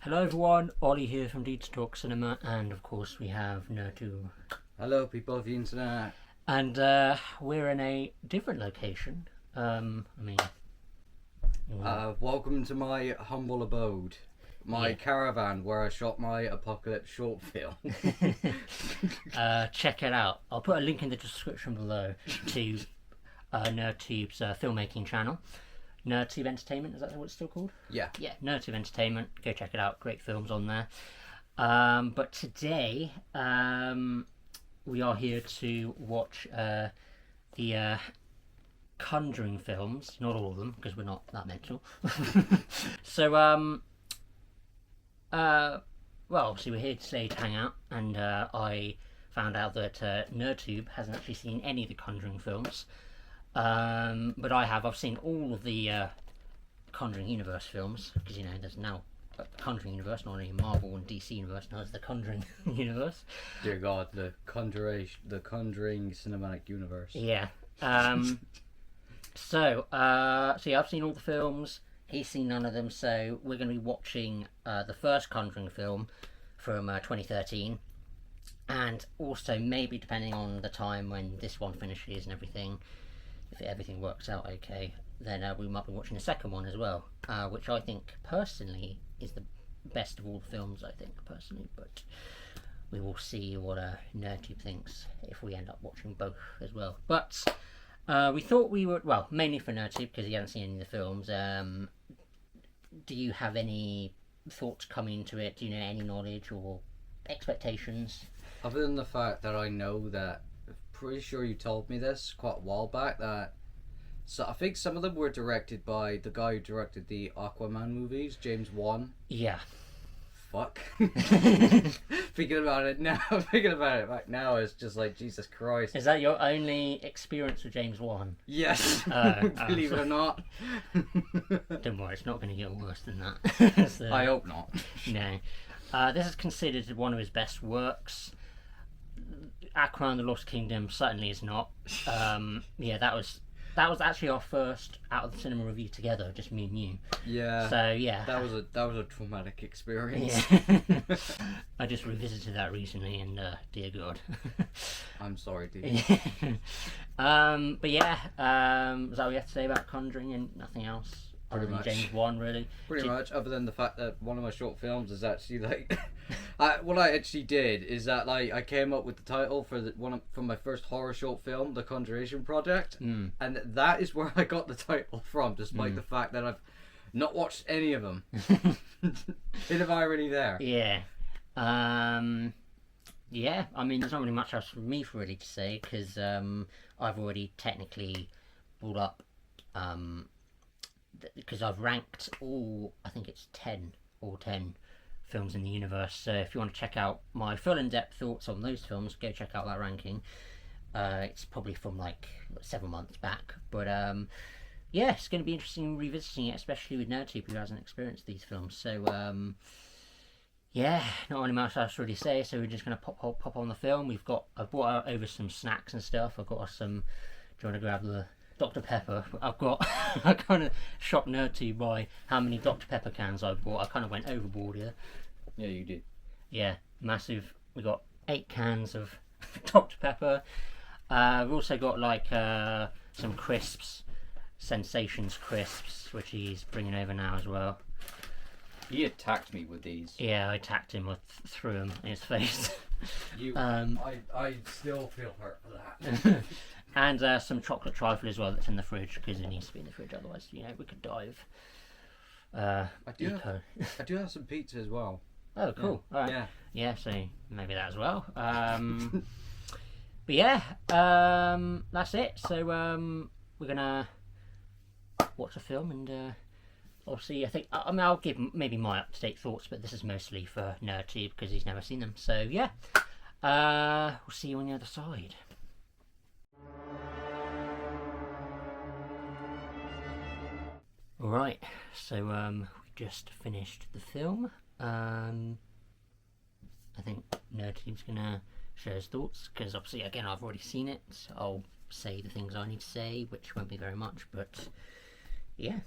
Hello everyone, Ollie here from 𝙽𝙴𝚁 and of course we have 𝕚𝕗𝚃. Hello people of the internet. And we're in a different location. Welcome to my humble abode. My caravan where I shot my apocalypse short film. Check it out. I'll put a link in the description below to 𝕚𝕗𝚃's filmmaking channel. 𝕚𝕗𝚃 Entertainment, is that what it's still called? Yeah. Yeah, 𝕚𝕗𝚃 Entertainment. Go check it out. Great films on there. But today we are here to watch the Conjuring films. Not all of them, because we're not that mental. So, well, obviously we're here today to hang out, and I found out that 𝕚𝕗𝚃 hasn't actually seen any of the Conjuring films. But I have. I've seen all of the Conjuring universe films, because you know there's now a Conjuring universe, not only a Marvel and DC universe, now there's the Conjuring universe. Dear God, the Conjuring cinematic universe. Yeah. So yeah, I've seen all the films. He's seen none of them. So we're going to be watching the first Conjuring film from 2013, and also maybe depending on the time when this one finishes and everything. If everything works out okay, then we might be watching the second one as well, which I think personally is the best of all the films, I think personally, but we will see what 𝕚𝕗𝚃 thinks if we end up watching both as well. But we thought we would, well, mainly for 𝕚𝕗𝚃 because he hasn't seen any of the films. Do you have any thoughts coming into it? Do you know any knowledge or expectations? Other than the fact that I know that, pretty sure you told me this quite a while back, that so I think some of them were directed by the guy who directed the Aquaman movies, James Wan. Yeah. Fuck. Thinking about it now, back now, it's just like, Jesus Christ. Is that your only experience with James Wan? Yes. Believe it or not. Don't worry, it's not going to get worse than that. So, I hope not. No. This is considered one of his best works. Aquaman the Lost Kingdom certainly is not. Yeah, that was actually our first out of the cinema review together, just me and you. Yeah. So yeah, that was a traumatic experience. Yeah. I just revisited that recently, and dear God. I'm sorry, dude. But yeah, is that what we have to say about Conjuring and nothing else? Pretty other than much. James Wan, really. Pretty much, other than the fact that one of my short films is actually like, what I actually did is that like I came up with the title for from my first horror short film, The Conjuration Project, and that is where I got the title from, despite the fact that I've not watched any of them. Bit of irony there. Yeah. Yeah, I mean, there's not really much else for me really to say, because I've already technically brought up, because I've ranked all, I think it's 10 films in the universe. So if you want to check out my full in-depth thoughts on those films, go check out that ranking. It's probably from like 7 months back, but yeah, it's going to be interesting revisiting it, especially with 𝕚𝕗𝚃 who hasn't experienced these films. So yeah, not really much else to really say, so we're just going to pop on the film. I've brought over some snacks and stuff. I've got some, do you want to grab the Dr. Pepper? I kind of shocked 𝕚𝕗𝚃 by how many Dr. Pepper cans I bought. I kind of went overboard here. Yeah, you did. Yeah, massive. We got 8 cans of Dr. Pepper. We've also got like some crisps, Sensations crisps, which he's bringing over now as well. He attacked me with these. Yeah, I attacked him, threw him in his face. I still feel hurt for that. And some chocolate trifle as well that's in the fridge, because it needs to be in the fridge, otherwise, you know, we could dive. I do have some pizza as well. Oh, cool. Yeah. All right. Yeah, so maybe that as well. But yeah, that's it. So we're gonna watch a film, and obviously I mean, I'll give maybe my up-to-date thoughts, but this is mostly for 𝕚𝕗𝚃 because he's never seen them. So yeah, we'll see you on the other side. Alright, so we just finished the film. I think 𝕚𝕗𝚃's gonna share his thoughts, because obviously, again, I've already seen it. So I'll say the things I need to say, which won't be very much, but yeah.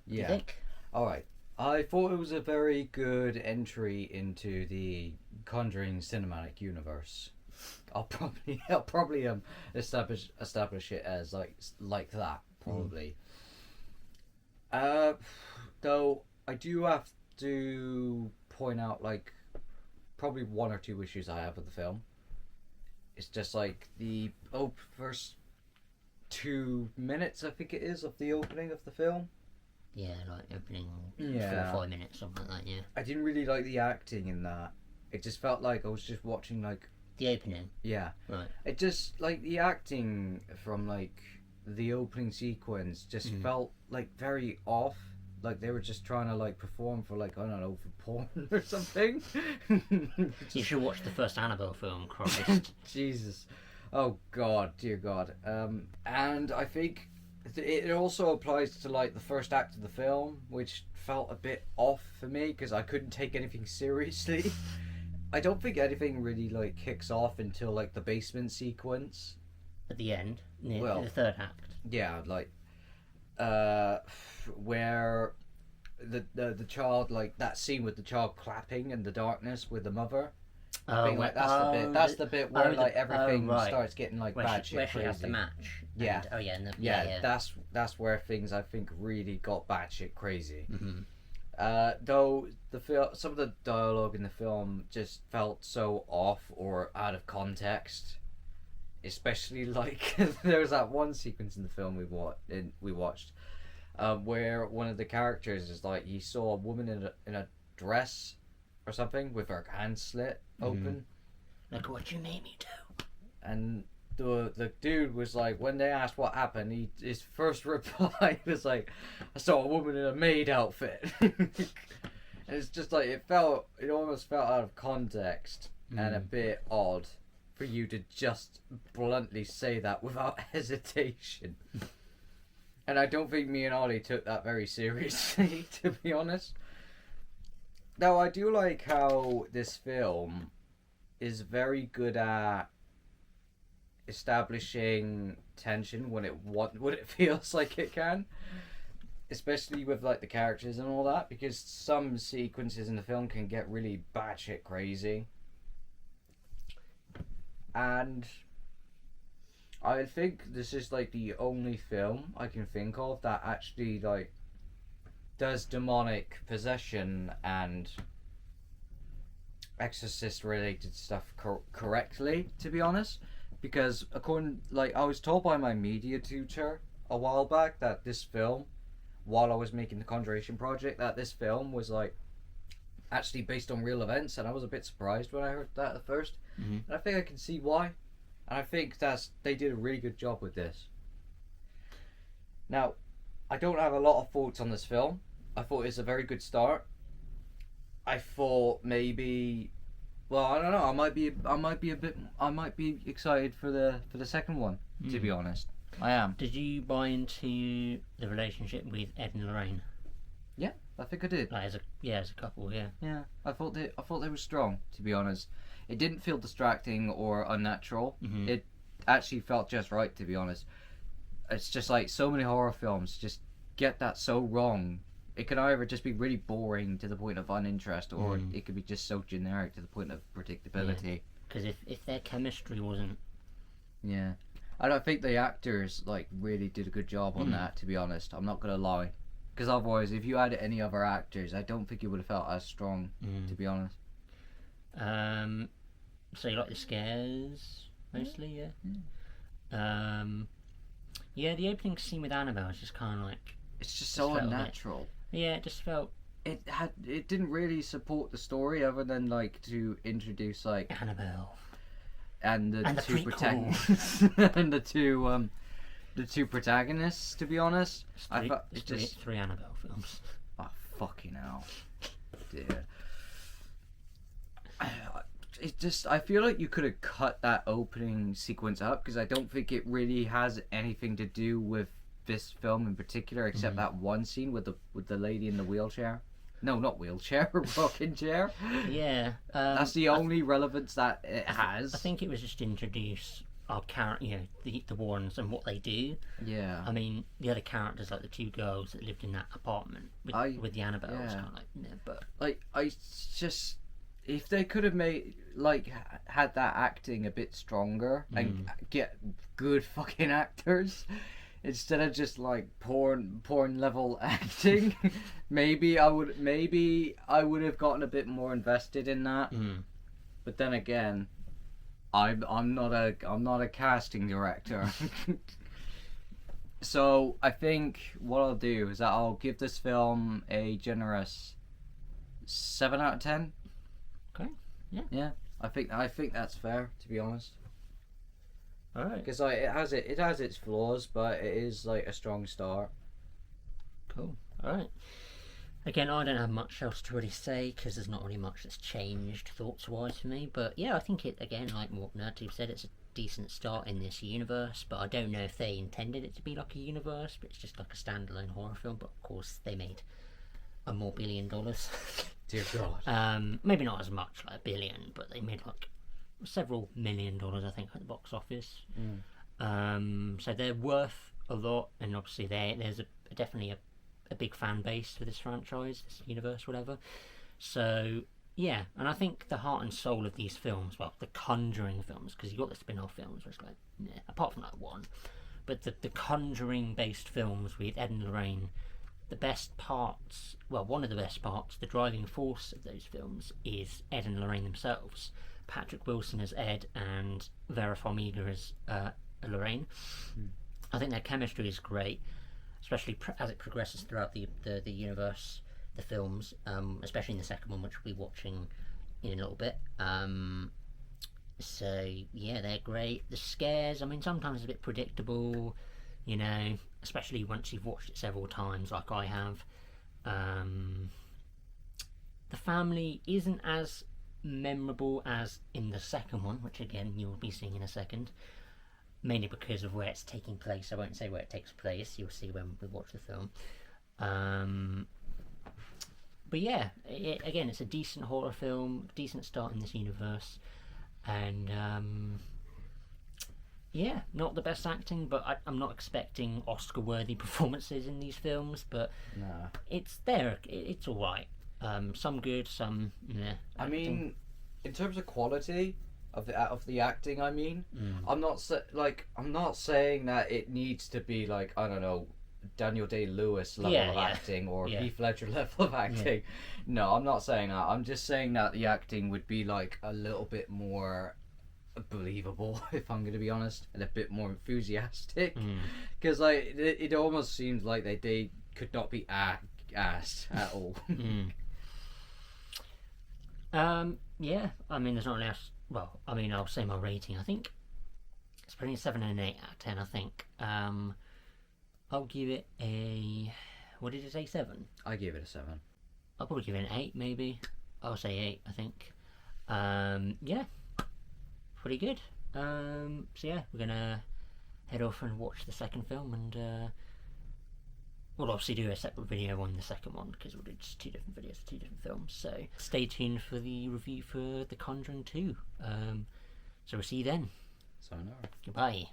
What do you think? Alright, I thought it was a very good entry into the Conjuring cinematic universe. I'll probably establish it as like that probably. Though I do have to point out like probably one or two issues I have with the film. It's just like the first 2 minutes I think it is of the opening of the film. Yeah, like opening 4 or 5 minutes, something like that, yeah. I didn't really like the acting in that. It just felt like I was just watching like... The opening? Yeah. Right. It just, like, the acting from, like, the opening sequence just felt, like, very off. Like, they were just trying to, like, perform for, like, I don't know, for porn or something. You should watch the first Annabelle film, Christ. Jesus. Oh, God. Dear God. And I think... It also applies to like the first act of the film, which felt a bit off for me because I couldn't take anything seriously. I don't think anything really like kicks off until like the basement sequence At the end, near Well, the third act. yeah, like where the child, like that scene with the child clapping in the darkness with the mother. I think like that's the bit where like everything starts getting like bad shit where she crazy. has the match. Yeah. And, Yeah, that's where things I think really got batshit crazy. Mm-hmm. Though some of the dialogue in the film just felt so off or out of context. Especially like there was that one sequence in the film we watched, where one of the characters is like he saw a woman in a dress or something with her hand slit open. Like, what you made me do? And the dude was like, when they asked what happened, his first reply was like, I saw a woman in a maid outfit. And it's just like, it almost felt out of context and a bit odd for you to just bluntly say that without hesitation. And I don't think me and Ollie took that very seriously, to be honest. Now, I do like how this film is very good at establishing tension when it feels like it can, especially with like the characters and all that, because some sequences in the film can get really batshit crazy. And I think this is like the only film I can think of that actually like does demonic possession and exorcist related stuff correctly, to be honest, because I was told by my media tutor a while back that this film, while I was making the Conjuration project, that this film was like actually based on real events, and I was a bit surprised when I heard that at first. And I think I can see why, and I think they did a really good job with this. Now, I don't have a lot of thoughts on this film. I thought it's a very good start. I thought maybe, well, I don't know. I might be excited for the second one. To be honest, I am. Did you buy into the relationship with Ed and Lorraine? Yeah, I think I did. Like, as a couple, yeah. Yeah, I thought they were strong. To be honest, it didn't feel distracting or unnatural. It actually felt just right. To be honest, it's just like so many horror films just get that so wrong. It can either just be really boring to the point of uninterest, or it could be just so generic to the point of predictability. Because if their chemistry wasn't... Yeah. I don't think the actors like really did a good job on that, to be honest. I'm not going to lie. Because otherwise, if you had any other actors, I don't think it would have felt as strong, to be honest. So you like the scares, mostly, yeah? Yeah, the opening scene with Annabelle is just kind of like... It's just so unnatural. Yeah, it just felt... It didn't really support the story other than like to introduce like Annabelle and the two prequel. protagonists and the two protagonists. To be honest, I thought it's just 3 Annabelle films. Oh fucking hell, dear. I feel like you could have cut that opening sequence up because I don't think it really has anything to do with this film in particular, except that one scene with the lady in the wheelchair. No, not wheelchair, rocking chair. Yeah. That's the only relevance that it has. I think it was just to introduce our character, you know, the Warrens and what they do. Yeah. I mean, the other characters, like the two girls that lived in that apartment with the Annabelles, kind of like, yeah, but like I just, if they could have made like had that acting a bit stronger and get good fucking actors instead of just like porn level acting, maybe I would have gotten a bit more invested in that. But then again, I'm not a casting director. So I think what I'll do is that I'll give this film a generous 7 out of 10. Okay. Yeah. Yeah. I think that's fair, to be honest. All right. Because like it has its flaws, but it is like a strong start. Cool. All right. Again, I don't have much else to really say because there's not really much that's changed thoughts-wise for me. But yeah, I think it, again, like what NerdTube said, it's a decent start in this universe. But I don't know if they intended it to be like a universe, but it's just like a standalone horror film. But of course, they made $1 billion. Dear God. Maybe not as much, like $1 billion, but they made like several $1 million, I think, at the box office. So they're worth a lot, and obviously there's definitely a big fan base for this franchise, this universe, whatever. So yeah, and I think the heart and soul of these films, well, the Conjuring films, because you got the spin-off films, which like, apart from that one, but the Conjuring based films with Ed and Lorraine, the best parts, well, one of the best parts, the driving force of those films is Ed and Lorraine themselves. Patrick Wilson as Ed and Vera Farmiga as Lorraine. I think their chemistry is great, especially as it progresses throughout the universe, the films, especially in the second one, which we'll be watching in a little bit. So yeah, they're great. The scares, I mean, sometimes it's a bit predictable, you know, especially once you've watched it several times like I have. The family isn't as memorable as in the second one, which again you'll be seeing in a second, mainly because of where it's taking place. I won't say where it takes place, you'll see when we watch the film. But yeah, again, it's a decent horror film, decent start in this universe, and yeah, not the best acting, but I'm not expecting Oscar-worthy performances in these films, but Nah. it's there, it's alright. Some good, some yeah. I mean, in terms of quality of the acting, I mean, I'm not saying that it needs to be like, I don't know, Daniel Day-Lewis level of acting or Heath Ledger level of acting. No, I'm not saying that. I'm just saying that the acting would be like a little bit more believable, if I'm going to be honest, and a bit more enthusiastic. Because like it almost seems like they could not be asked at all. Yeah, I mean, there's not else. Well, I mean, I'll say my rating. I think it's between 7 and 8 out of 10. I think. I'll give it a. What did you say? 7. I give it a 7. I'll probably give it an 8, maybe. I'll say 8. I think. Yeah, pretty good. So yeah, we're gonna head off and watch the second film, and we'll obviously do a separate video on the second one because we'll do just 2 different videos for 2 different films. So stay tuned for the review for The Conjuring 2. So we'll see you then. Sayonara. Goodbye.